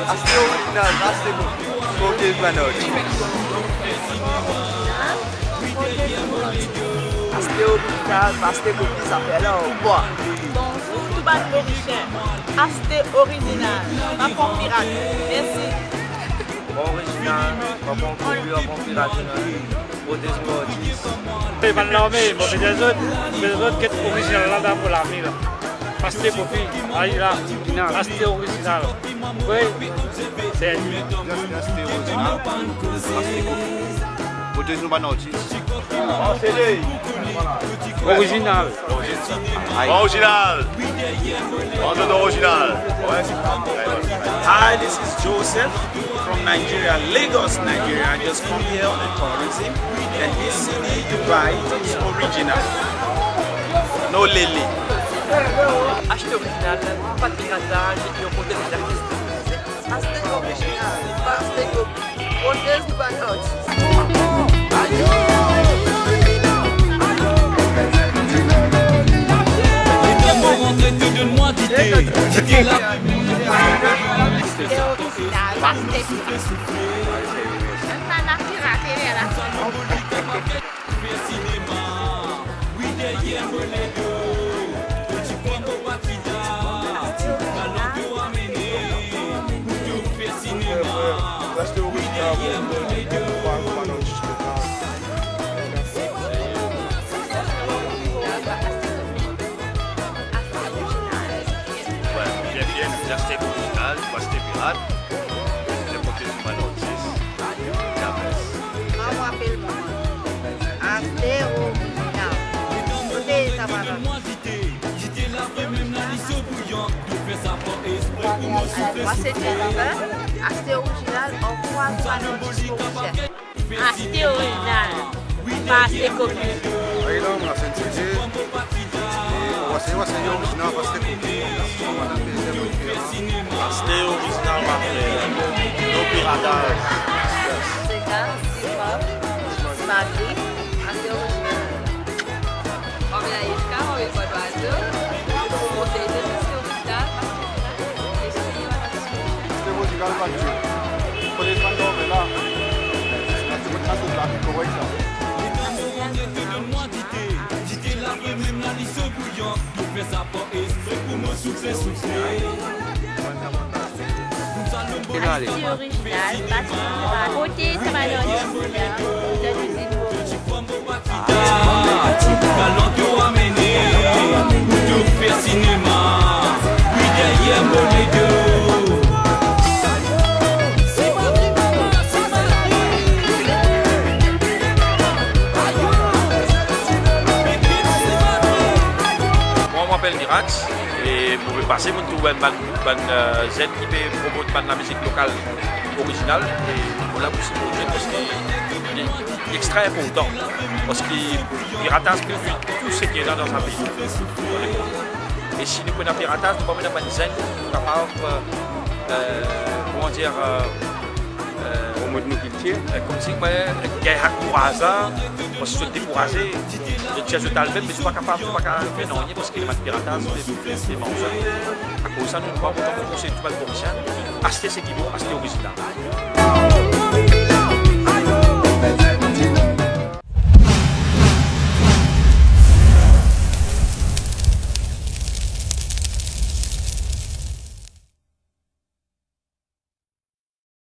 Aste original, aste Poké Panotti. Aste original, aste Poké, ça fait là au bois. Bonjour, tout bas originaire. Aste original. Ma pompe pirate. Merci. Original, ma pompe couleur, pompe pirate. Protège mortis. Man nome, mo bedezot get original là pour la mira. Aste kopi, aí lá, aste original. Oui, c'est Aste original, aste kopi. Protège Panotti. original. Original. On original. Hi, this is Joseph from Nigeria, Lagos, Nigeria. I just come here on a tourism, and this CD you buy is original. No lily. Acheter original, pas de piratage, et on protège les artistes. Acheter original, pas acheter copie. Protège du Panotti. Donne-moi d'idée. Aste original. Bien, aste original, aste pirate. J'ai porté du Panotti. Moi, m'appelle moi. Aste original. Protège ta parole. Moi, c'est Jennifer. Aste original, on croit Panotti pour cher. Aste original. Pas aste copie. Aí não, mas a gente você original, aste kopi. Aste original, no piratage. C'est quand c'est Madrid. Aste original. On vient ici, on vient pas d'oiseau. On protège les original. Aste original Panotti. Protège Panotti là. Aste original là, correct. Aste original, pas côté ça va dans Moi, je m'appelle Mirax et pour passer mon tour, Z qui peut promouvoir la musique locale originale et on l'a poussé pour parce qu'il est extra important parce qu'il piratage tout ce qui est là dans un pays. Et si nous prenons un piratage, nous pouvons avoir une Z capable, comment dire, comme si il y a un courage, parce que se décourager, de tirer sur l'album, mais je ne suis pas capable de faire non, parce qu'il y a un piratage, c'est mangeur. À cause de ça, nous ne pouvons pas conseiller tout le monde pour acheter ce qui vaut, acheter original.